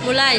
Mulai.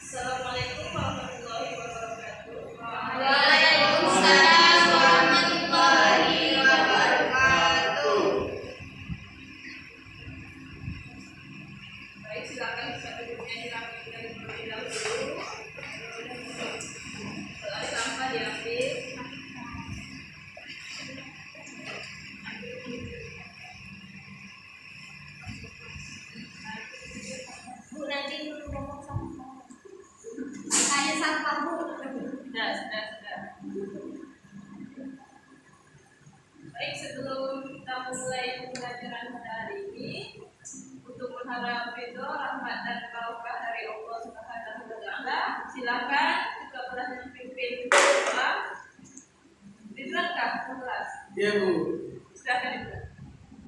Assalamualaikum warahmatullahi wabarakatuh. Waalaikumsalam warahmatullahi wabarakatuh. Baik, silakan bisa duduknya dirapikan terlebih dahulu. Alat sampah diambil. Bu, nanti dulu ngomong sama saya sampah, Bu. Sudah. Baik, sebelum kita mulai pembelajaran pada hari ini, untuk mengharap ridho, rahmat dan barokah dari Allah Subhanahu wa Ta'ala, silakan kita kelas pimpin doa. Dijelaskan kelas. Iya, Bu. Silakan Ibu.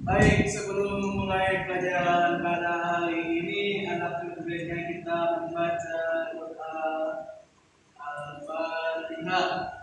Baik, sebelum memulai pelajaran pada hari ini, anak muridnya kita membaca doa Al-Fatihah.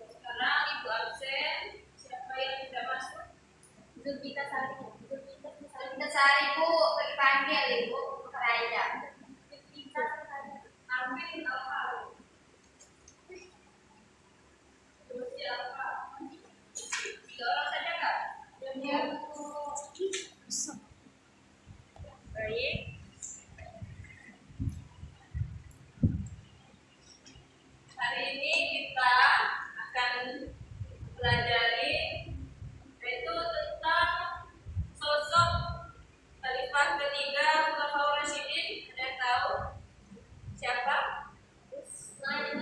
Sekarang Ibu absen. Siapa yang tidak masuk? Zulfita Sari, Bu. Dipanggil, Ibu. Kerajaan. Amin Al-Fatihah. Terus siapa? 3 orang saja Kak? Ya. Baik. Hari ini kita akan pelajari yaitu tentang sosok Khalifah ketiga Khulafaur Rasyidin. Ada yang tahu siapa? Baik,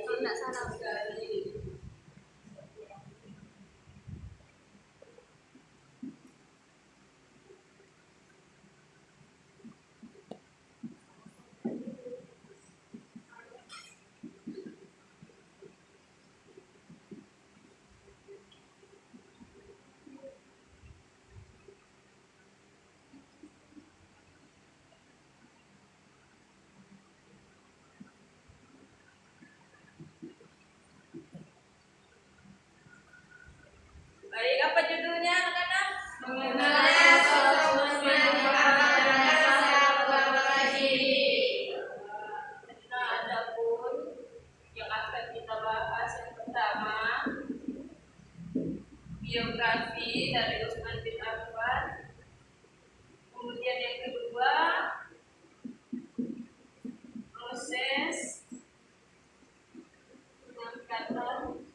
Tidak salah. sekali. Baik, apa judulnya anak-anak? Mengenal sosok Nah, adapun yang akan kita bahas yang pertama biografi dari Utsman bin Affan. Kemudian yang kedua proses pengangkatan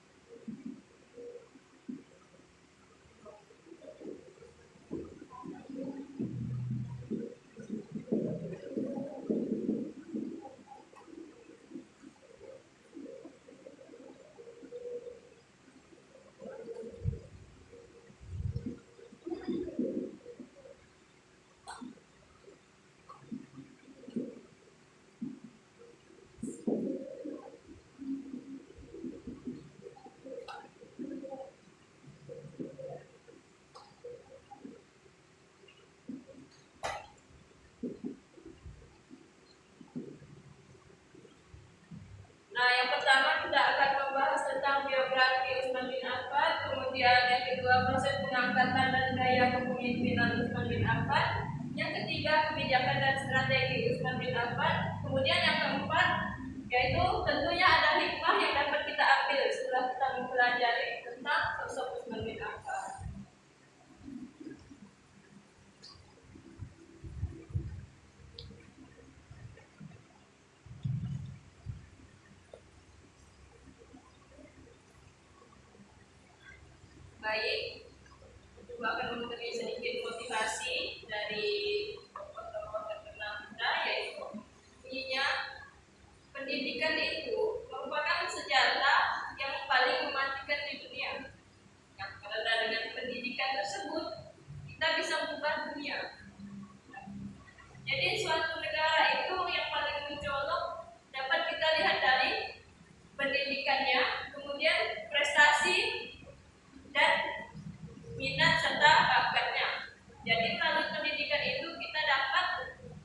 pendekatan dan gaya kepemimpinan Utsman bin Affan. Yang ketiga, kebijakan dan strategi Utsman bin Affan. Kemudian yang keempat, yaitu tentunya ada hikmah yang dapat kita ambil setelah kita mempelajari tentang sosok Utsman bin Affan. Baik, Ibu akan memberi sedikit motivasi dari tokoh-tokoh terkenal kita, yaitu bunyinya, pendidikan itu merupakan senjata yang paling mematikan di dunia. Nah, karena dengan pendidikan tersebut kita bisa mengubah dunia. Jadi suatu negara itu yang paling mencolok dapat kita lihat dari pendidikannya, kemudian prestasi dan minat serta bakatnya. Jadi melalui pendidikan itu kita dapat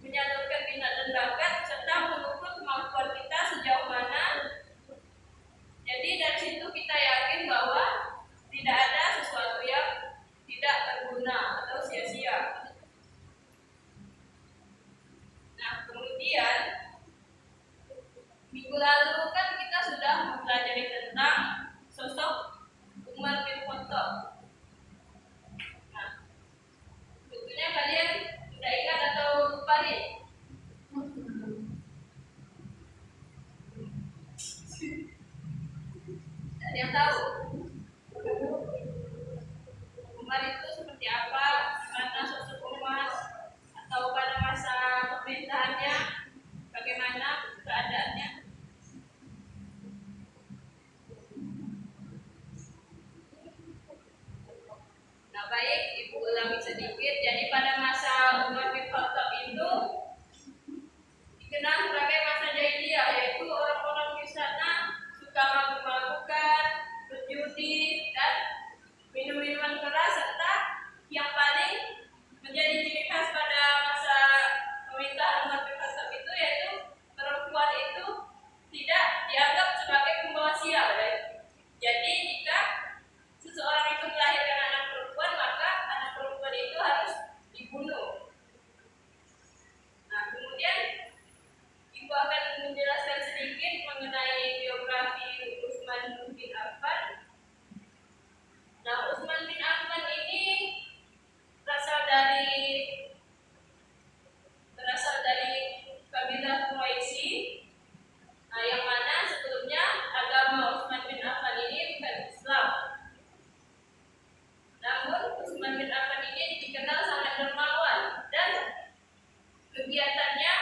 menyalurkan minat dan bakat serta mengukur kemampuan kita sejauh mana. Jadi dari situ kita yakin bahwa tidak ada sesuatu yang tidak berguna atau sia-sia. Nah, kemudian minggu lalu kan kita sudah mempelajari tentang sosok Umar bin Khattab. Nah, tentunya kalian sudah ingat atau lupa nih? Ada yang tahu? Umar itu seperti apa? Bagaimana sosok Umar? Atau pada masa pemerintahannya bagaimana keadaannya? Nah, baik, Ibu ulangi sedikit. Jadi pada masa Umar bin Khattab itu dikenal sebagai masa jahiliyah, yaitu orang-orang di sana suka mabuk-mabukan, berjudi, dan minum-minuman keras, serta yang paling menjadi ciri khas pada masa pemerintahan Umar bin Khattab itu yaitu perempuan itu tidak dianggap sebagai pembawa sial. Jadi jika seseorang itu melahirkan anak perempuan, maka anak perempuan itu harus dibunuh. Nah, kemudian Ibu akan menjelaskan sedikit mengenai biografi Utsman bin Affan. Nah, Utsman bin Affan ini berasal dari kabilah Quraisy. Nah, yang mana sebelumnya agama Utsman bin Affan ini bukan Islam. Namun Utsman bin Affan ini dikenal sangat dermawan dan kegiatannya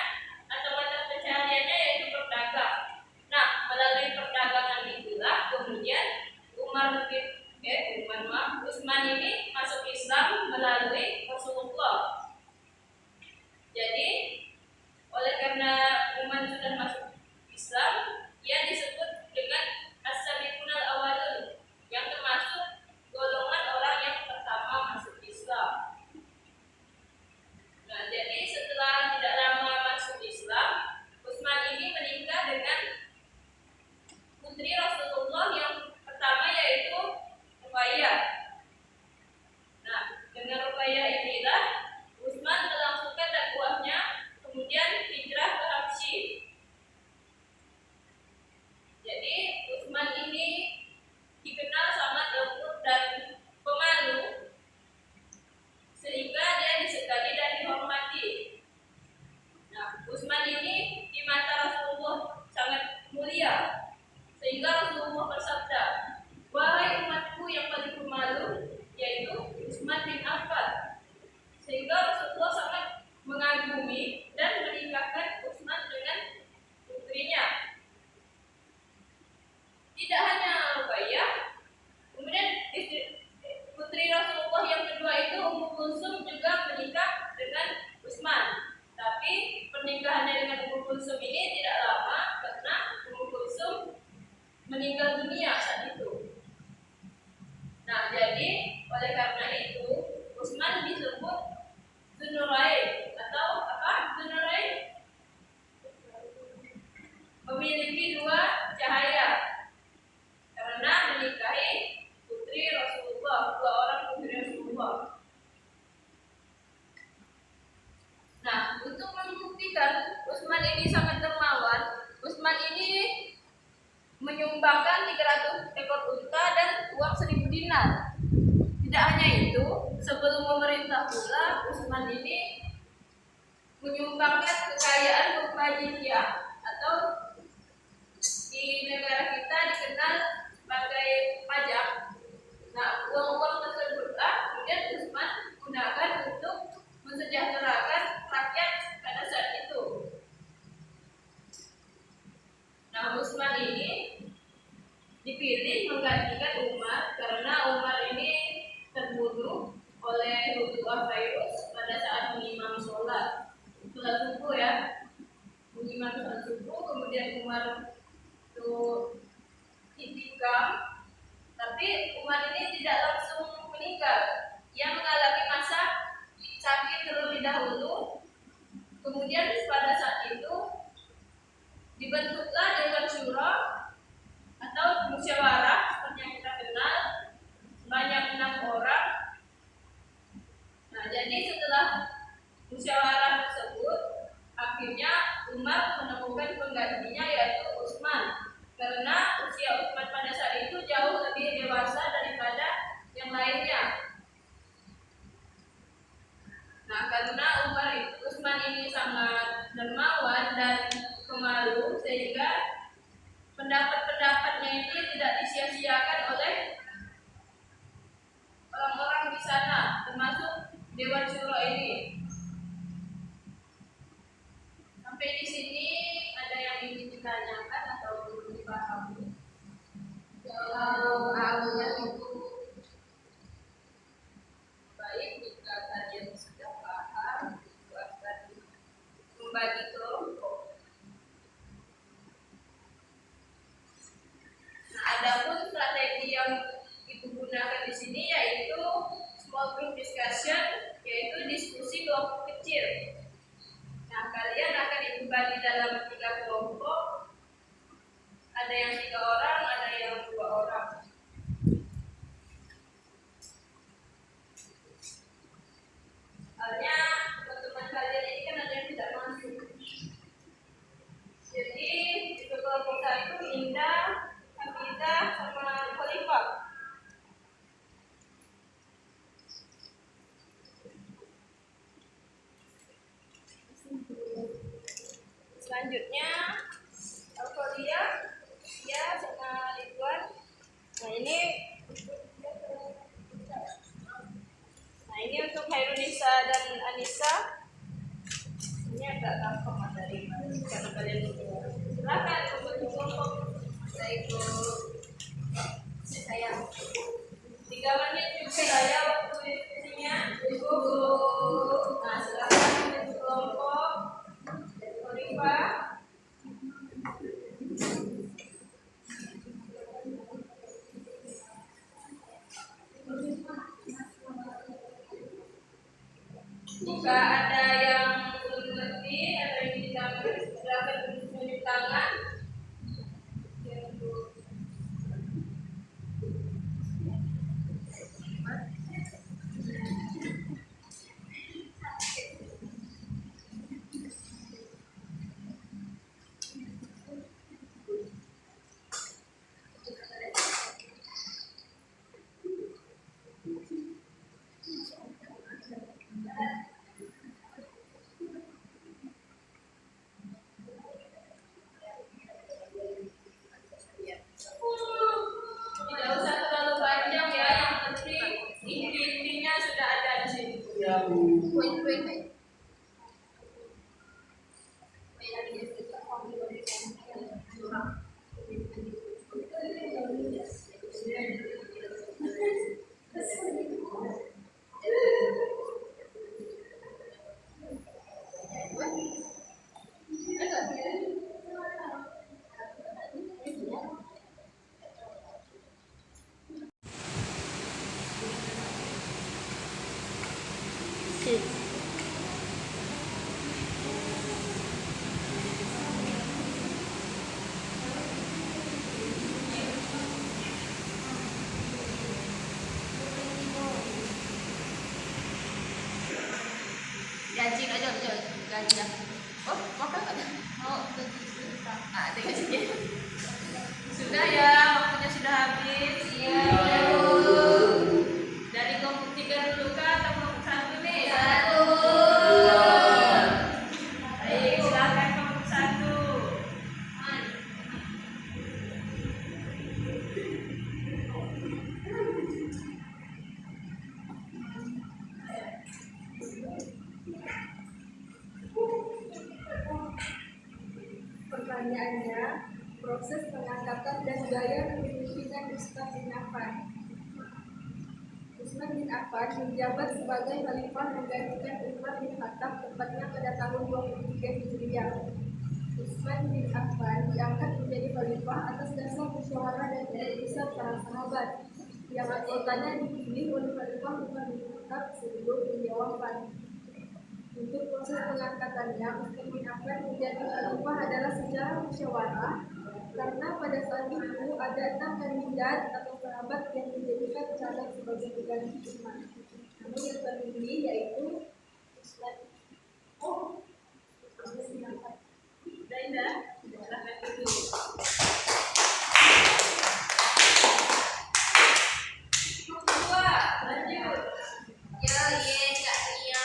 atau mata pencahariannya yaitu berdagang. Nah, melalui perdagangan itulah kemudian Utsman ini masuk Islam melalui Rasulullah. Jadi oleh karena Utsman sudah masuk Islam, ia disebut dengan as-sabiqunal awalun, yang termasuk golongan orang yang pertama masuk Islam. Nah, jadi setelah tidak lama masuk Islam, Utsman ini menikah dengan putri Rasulullah yang pertama, yaitu Ruqayyah. Nah, dengan Ruqayyah inilah Utsman melangsungkan dakwahnya, kemudian hijrah ke Habsyi. Jadi Utsman ini dikenal sangat lembut dan pemalu, sehingga dia disekali dan dihormati. Nah, Utsman ini di mata Rasulullah sangat mulia, sehingga Rasulullah bersabda, "Wahai umatku yang paling pemalu, yaitu Utsman bin Affan." Sehingga Rasulullah sangat mengagumi dan menikahkan Utsman dengan putrinya. Tidak hanya Ruqayyah, kemudian putri Rasulullah yang kedua itu Ummu Kulsum juga menikah dengan Utsman. Tapi pernikahannya dengan Ummu Kulsum ini tidak lama karena Ummu Kulsum meninggal dunia saat itu. Nah, jadi oleh karena itu Utsman disebut Dzunurain atau apa? Dzunurain memiliki dua cahaya karena menikahi putri Rasulullah, dua orang putri Rasulullah. dinar. Tidak hanya itu, sebelum memerintah pula, Utsman ini menyumbangkan kekayaan berupa jizyah atau di negara kita dikenal sebagai pajak. Nah, uang-uang tersebutlah kemudian Utsman gunakan untuk mensejahterakan rakyat pada saat itu. Nah, Utsman ini dipilih menggantikan Umar karena Umar ini terbunuh oleh Hutbah Virus pada saat mengimami sholat subuh ya, mengimami sholat subuh. Kemudian Umar itu itikaf, tapi Umar ini tidak langsung meninggal. Ia mengalami masa sakit terlebih dahulu. Kemudian pada saat itu dibentuklah Dewan Syura atau musyawarah seperti yang kita kenal, sebanyak 6 orang. Nah, jadi setelah musyawarah tersebut, akhirnya Umar menemukan penggantinya yaitu Utsman, karena usia Utsman pada saat itu jauh lebih dewasa daripada yang lainnya. Nah, karena Utsman ini sangat dermawan dan pemalu, sehingga pendapat-pendapatnya ini tidak disia-siakan oleh orang-orang di sana, termasuk Dewan Syura ini. Sampai di sini ada yang ingin ditanyakan atau belum dipahami? Kalau awalnya itu baik, jika kalian sudah paham, itu akan membagi kelompok. Nah, adapun strategi yang digunakan di sini yaitu small group discussion, yaitu diskusi kelompok kecil. Nah, kalian akan dibagi dalam 3 kelompok. Ada yang 3 orang, ada yang 2 orang. Soalnya teman-teman kalian ini kan ada yang tidak masuk. Jadi di kelompok 1 Indah, Hamidah, sama Khalifah. Selanjutnya Alkolia, ya sama Ridwan. Nah ini untuk Hairunisa dan Anissa. Ini agak gampang dari karena kalian silakan untuk kelompok. Saya ikut saya 3 menit juga saya waktu diskusinya. Nah, silakan untuk kelompok. Jika ada yang belum mengerti, ada yang tidak silakan tunjuk tangan. Tidak usah terlalu panjang ya, yang penting intinya sudah ada di sini. Poin-poin. Gaji aja, gaji. Oh, makan ada? Oh, ada gajinya. Sudah ya, waktunya sudah habis. Iya. proses pengangkatan dan gaya kepemimpinan Utsman bin Affan. Utsman bin Affan menjabat sebagai khalifah menggantikan Umar bin Khattab tepatnya pada tahun 23 Hijriah. Utsman bin Affan diangkat menjadi khalifah atas dasar musyawarah dan keputusan para sahabat yang anggotanya dipilih oleh Khalifah Umar bin Khattab sebelum beliau wafat. Untuk proses pengangkatannya, Utsman bin Affan menjadi khalifah adalah secara musyawarah karena pada saat itu ada 6 kandidat atau sahabat yang dijadikan calon sebagai pengganti Utsman. Namun yang terpilih yaitu Utsman. Utsman bin Affan. Dinda, silahkan dulu. Kedua, lanjut. Ya, Kak Ria.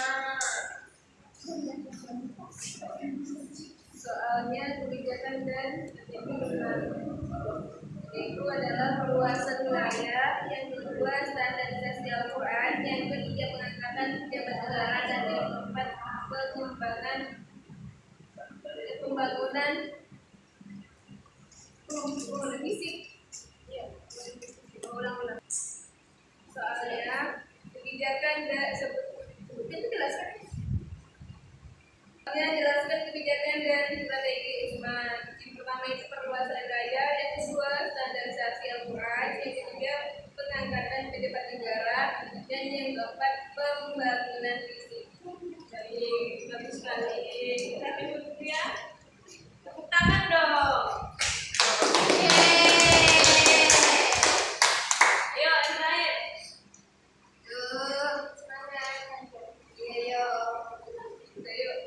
Soalnya kebijakan dan kebijakan itu adalah perluasan wilayah, yang kedua standarisasi Al-Quran, yang ketiga pengangkatan pejabat negara, dan yang keempat pembangunan fisik. Ulang-ulang. Soalnya kebijakan dan sebutnya itu jelaskan. Jelaskan kebijakan dan strategi Utsman. Yang pertama itu perluasan gaya, yang kedua standarisasi Al-Quran, yang ketiga pengangkatan pejabat negara, dan yang keempat pembangunan fisik. Jadi bagus sekali. Tapi ya, tepuk tangan dong. Ayo, yang lain. Semangat. Iya, yuk.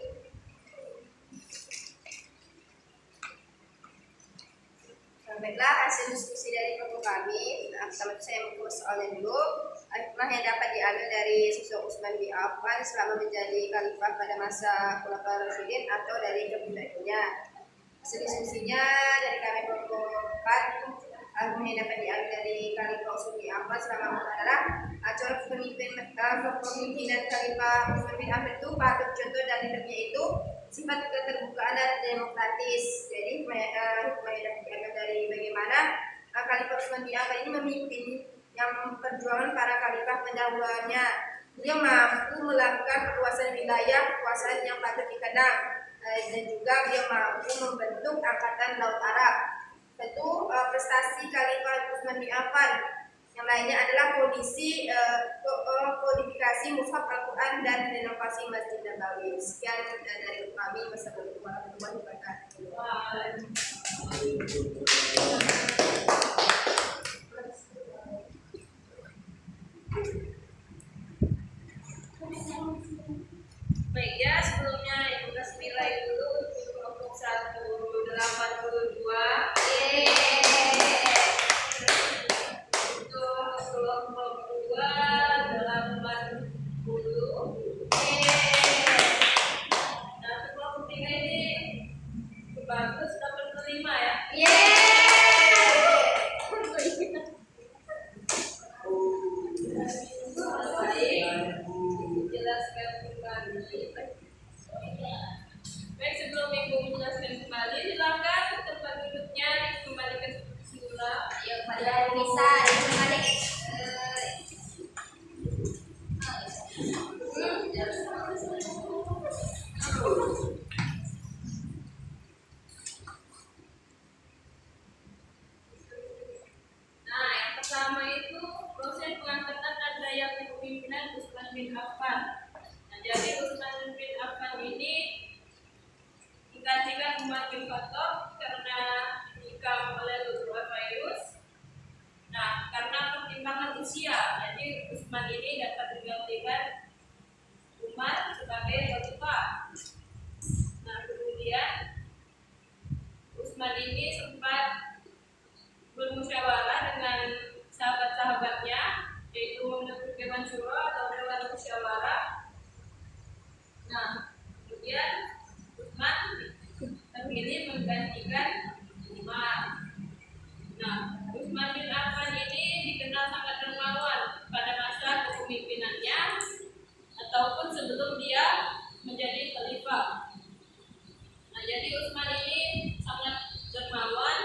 Baiklah, hasil diskusi dari kelompok kami. Pertama itu saya membuat soalnya dulu. Hikmah yang dapat diambil dari sosok Utsman bin Affan selama menjadi khalifah pada masa Khulafaur Rasyidin atau dari kepemimpinannya. Hasil diskusinya dari kami kelompok 4. Hikmah yang dapat diambil dari khalifah Utsman bin Affan selama adalah cara kepemimpinan khalifah Utsman bin Affan itu patut contoh dan leadernya itu sifat keterbukaan dan demokratis. Jadi hikmah yang dapat diambil dari bagaimana khalifah Utsman bin Affan ini memimpin yang perjuangan para khalifah pendahuluannya. Dia mampu melakukan perluasan wilayah kekuasaan yang patut dikendang, dan juga dia mampu membentuk angkatan laut Arab. Tentu prestasi khalifah Utsman bin Affan yang lainnya adalah kodifikasi mushaf Al-Quran dan renovasi Masjid Nabawi. Sekian dari kami. Wassalamualaikum warahmatullahi wabarakatuh. Baik ya, sebelumnya Ibu kasih nilai dulu untuk kelompok 182. Untuk kelompok 2 80. Nah, untuk kelompok 3 ini bagus 85 ya. Jelaskan kembali. Baik, sebelum Ibu menjelaskan kembali, silakan tempat duduknya dikembalikan semula. Ya, pada bisa dibalik. Nah, yang pertama itu proses pengangkatan dan daya kepemimpinan Utsman bin Affan. Nah, jadi Utsman bin Affan ini menggantikan Umar bin Khattab karena nikah oleh Lu'lu'afairus. Nah, karena pertimbangan usia, jadi Utsman ini dapat digantikan Umar sebagai khalifah. Nah, kemudian Utsman ini sempat bermusyawarah dengan sahabat-sahabatnya, yaitu membentuk Dewan Syura atau Dewan Musyawarah. Nah, kemudian Utsman terpilih menggantikan Umar. Nah, Utsman bin Affan ini dikenal sangat dermawan pada masa kepemimpinannya ataupun sebelum dia menjadi khalifah. Nah, jadi Utsman ini sangat dermawan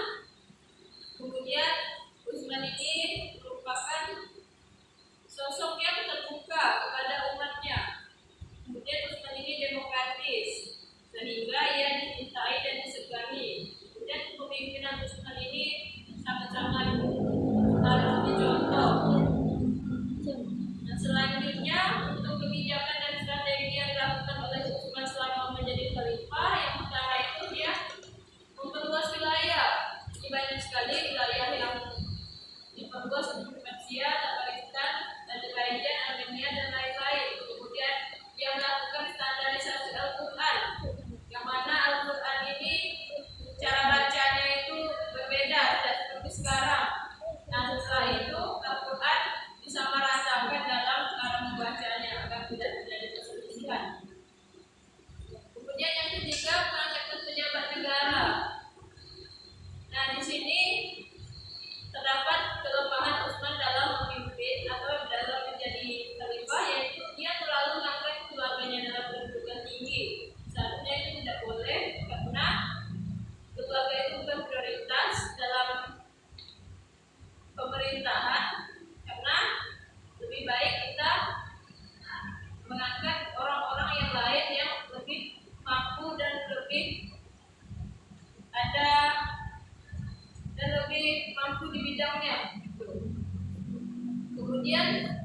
Kemudian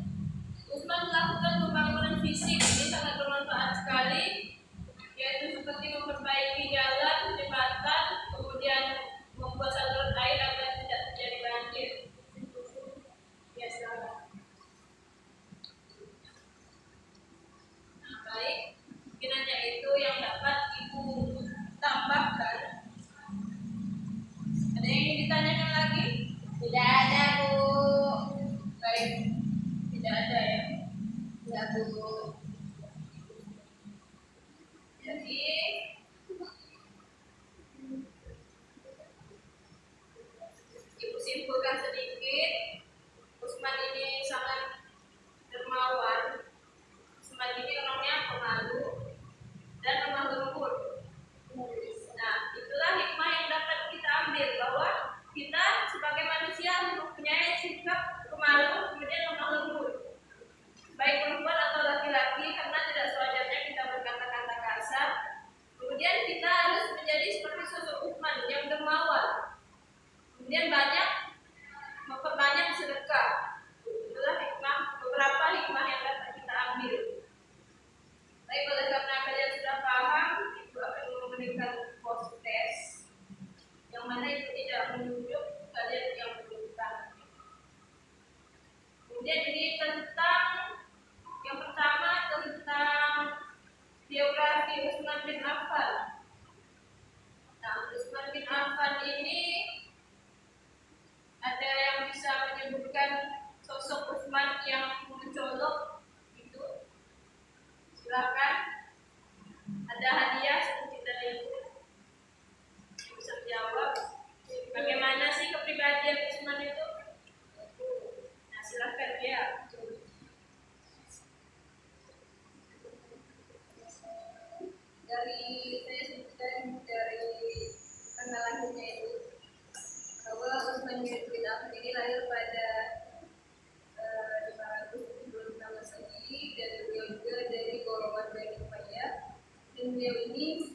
Utsman melakukan pembangunan fisik, ini sangat bermanfaat sekali, yaitu seperti memperbaiki jalan, jembatan, kemudian membuat saluran air agar tidak terjadi banjir. Ya, silakan. Nah, baik, mungkin hanya itu yang dapat Ibu tambahkan. Ada yang ingin ditanyakan lagi? Tidak ada, Bu. Baik, tidak ada ya. Ya, Bu. Jadi Ibu simpulkan sedikit, Utsman ini sangat dermawan. Utsman ini orangnya pemalu dan lemah lembut. Nah, itulah hikmah yang dapat kita ambil, bahwa kita sebagai manusia mempunyai sikap pemalu kemudian lemah lembut, baik perempuan atau laki-laki, karena tidak sewajarnya kita berkata-kata kasar. Kemudian kita harus menjadi seperti sosok Utsman yang dermawan, kemudian memperbanyak sedekah. Itulah hikmah, beberapa hikmah yang dapat kita ambil. Baik, oleh karena kalian sudah paham, Ibu akan memberikan post test, yang mana itu tidak menunjuk kalian yang berhutang. Kemudian ini tentang yang pertama, tentang biografi Utsman bin Affan. Nah, Utsman bin Affan ini ada yang bisa menyebutkan sosok Utsman yang mencolok itu? Silakan. Ada hadiah seperti dari Ibu yang bisa menjawab. Bagaimana sih kepribadian Utsman itu? Nah, silakan ya. Dari saya sebutkan dari tanggal lahirnya itu, bahwa Utsman bin Affan ini lahir pada 576 Masehi, dan beliau juga dari golongan Bani Umayyah, dan beliau ini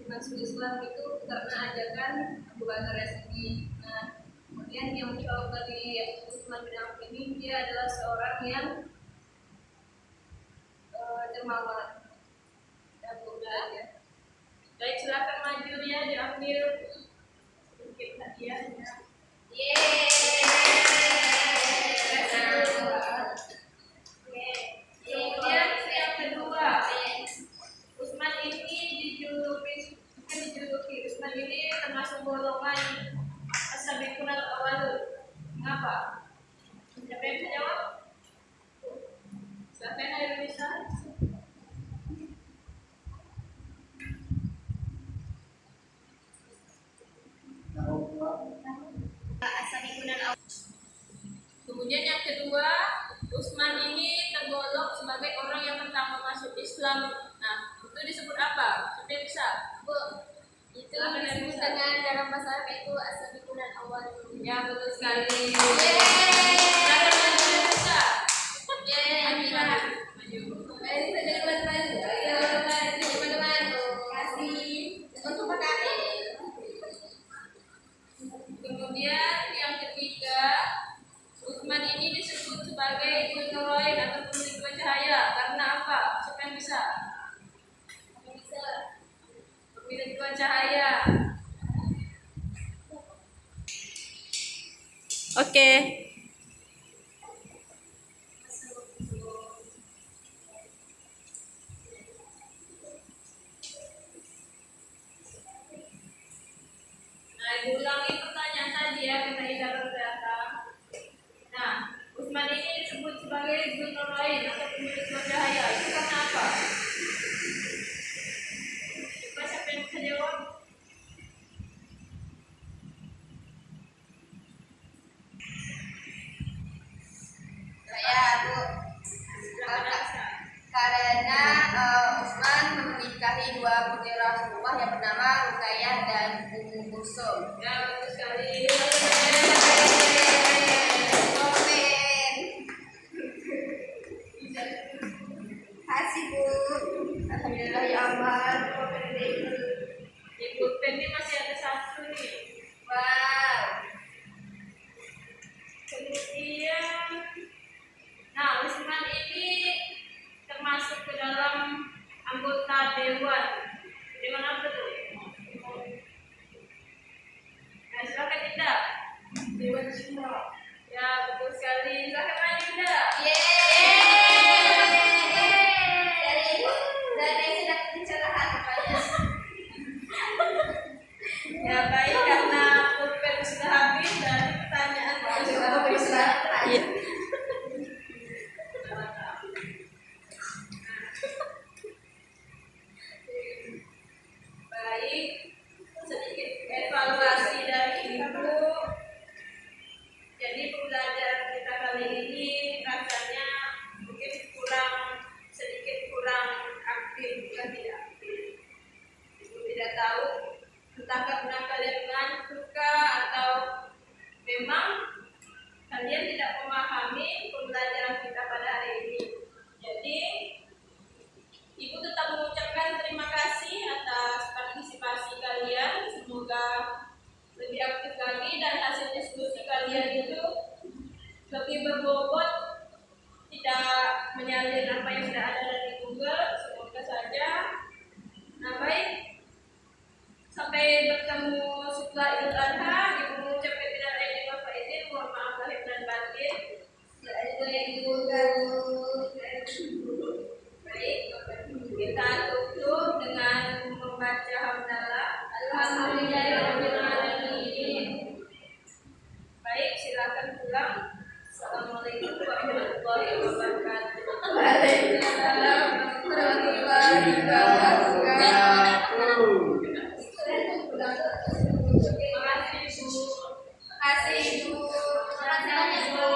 masuk Islam itu karena ajakan Abu Bakar As-Siddiq. Nah, kemudian yang mencolok dari Utsman bin Affan ini, dia adalah seorang yang dermawan. Ya. Baik, silakan maju ya, diambil sedikit hadiahnya. Kemudian yang kedua, Utsman ini dijuluki Utsman ini termasuk golongan as-sabiqun al-awwalun. Mengapa? Siapa yang bisa jawab? Silakan Indonesia. Kemudian yang kedua, Utsman ini tergolong sebagai orang yang pertama masuk Islam. Nah, itu disebut apa? Sudah bisa? Bu, itu disebut dengan dalam bahasa Arab itu as-sabiqun al-awwalun. Ya, betul sekali. Silakan maju yang bisa. Maju. Kemudian yang ketiga, Utsman ini disebut sebagai Dzun-Nurain atau pemilik dua cahaya. Karena apa? Siapa yang bisa? Pemilik dua cahaya. Oke. Nah, diulangi pertanyaan tadi ya, kita tidak berdata. Nah, Utsman ini disebut sebagai Dzun-Nurain atau pemilik dua cahaya. Itu karena apa? Coba siapa yang bisa jawab? Saya, Bu. Karena Utsman menikahi dua putri Rasulullah yang bernama Ruqayyah dan Ummu Kulsum. Ya, betul sekali. kalian tidak memahami pembelajaran kita pada hari ini. Jadi, Ibu tetap mengucapkan terima kasih atas partisipasi kalian. Semoga lebih aktif lagi dan hasil diskusi kalian itu lebih berbobot, tidak menyalin apa yang sudah ada dari Google. Semoga saja. Nah, baik. Sampai bertemu setelah Idul Adha. Ibu mengucapkan tidak ada yang bapak izin. Mohon maaf lahir dan batin. Baik, kita tutup dengan membaca hamdalah. Alhamdulillahirabbil alamin. Baik, silakan pulang. Assalamualaikum warahmatullahi wabarakatuh. Waalaikumsalam warahmatullahi wabarakatuh. Terima kasih, Bu. Terima kasih, Bu. Terima kasih banyak, Bu.